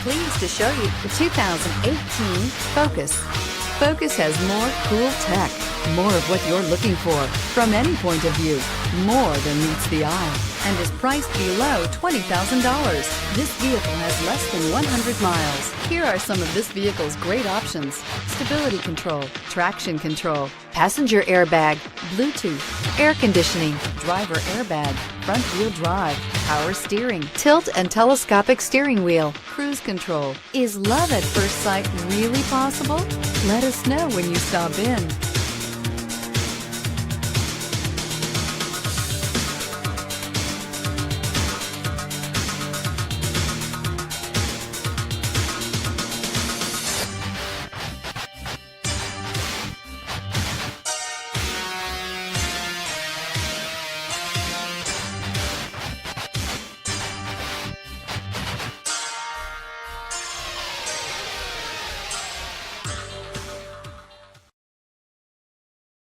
pleased to show you the 2018 Focus. Focus has more cool tech, more of what you're looking for from any point of view, more than meets the eye, and is priced below $20,000. This vehicle has less than 100 miles. Here are some of this vehicle's great options: stability control, traction control, passenger airbag, Bluetooth, air conditioning, driver airbag, front wheel drive, power steering, tilt and telescopic steering wheel, cruise control. Is love at first sight really possible? Let us know when you stop in.